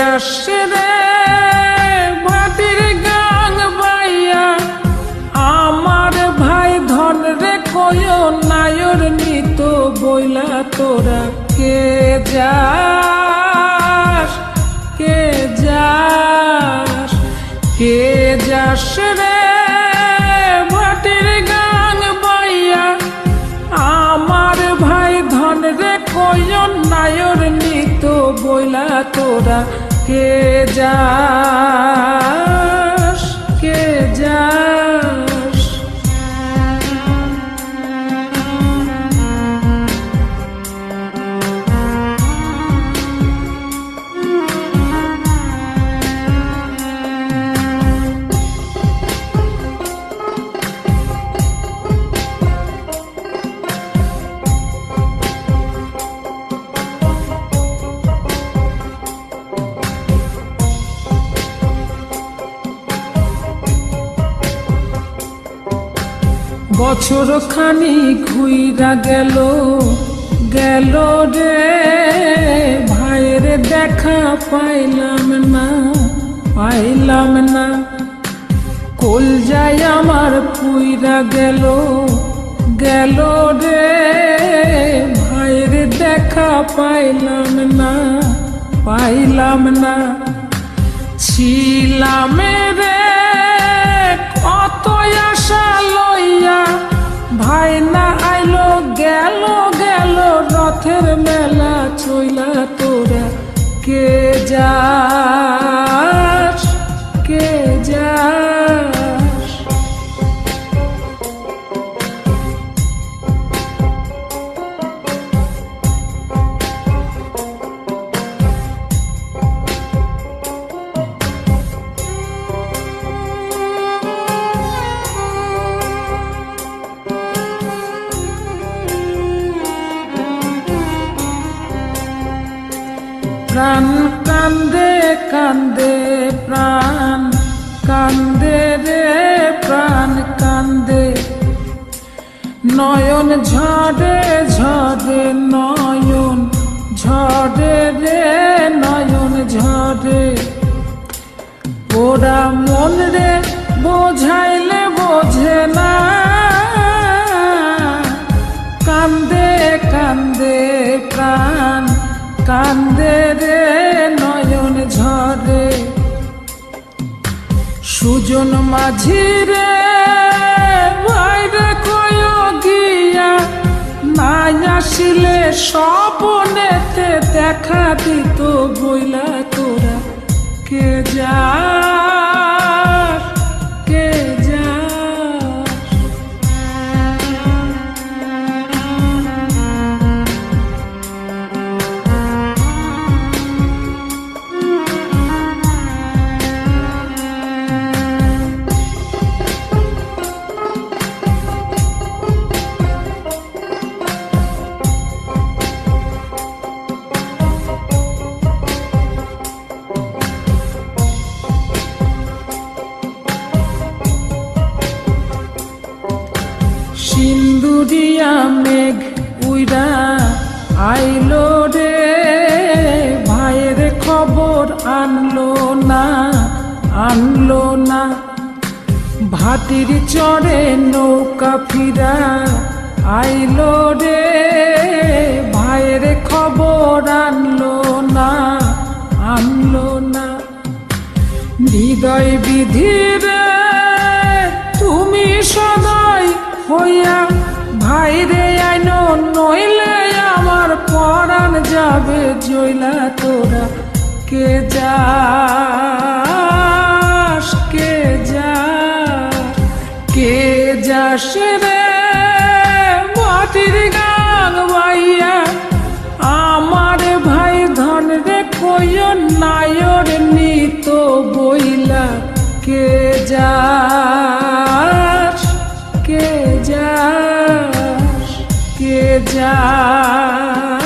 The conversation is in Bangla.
যাস রে ভাটির গাং বাইয়া আমার ভাই ধন রে কয় নায়র নিত বইলা তোরা কে যাস কে যাস কে যাস রে ভাটির গাং বাইয়া আমার ভাই ধন রে কয় নায়র নিত বইলা তোরা কে যাস কে যাস বছর খানি ঘুইরা গেল গেল রে ভাইয়ের দেখা পাইলাম না কল যাই আমার পুইরা গেল গেল রে ভাইয়ের দেখা পাইলাম না ছিলাম রে কত আশা লইয়া ভাই না আইলো গেল গেল রথের মেলা চইলা তোরা কে যাস কে যাস প্রাণ কান্দে কান্দে প্রাণ কান্দে রে প্রাণ কান্দে নয়ন ঝরে ঝরে নয়ন ঝরে রে নয়ন ঝরে ওরা মন রে বোঝাইলে বোঝে না কান্দে কান্দে প্রাণ কান্দে রে নয়ন ঝরে সুজন মাঝি রে ভাইরে কয় গিয়া নাই আসিলে স্বপনেতে দেখা দিত বইলা তোরা কে যাস কে যাস সিন্দুরিয়া মেঘ উইরা আইলো রে ভাইয়ের খবর আনলো না ভাটির চড়ে নৌকা ফিরা আইলো রে ভাইয়ের খবর আনলো না হৃদয় বিধির তুমি সদয় হইয়া ভাইরে আইনো নইলে আমার পরাণ যাবে জইলা তোরা কে যাস কে যাস কে যাস রে মাটির গাং বাইয়া আমার ভাই ধন রে কই নায়র নিত বইলা কে যাস কে যাস কে যাস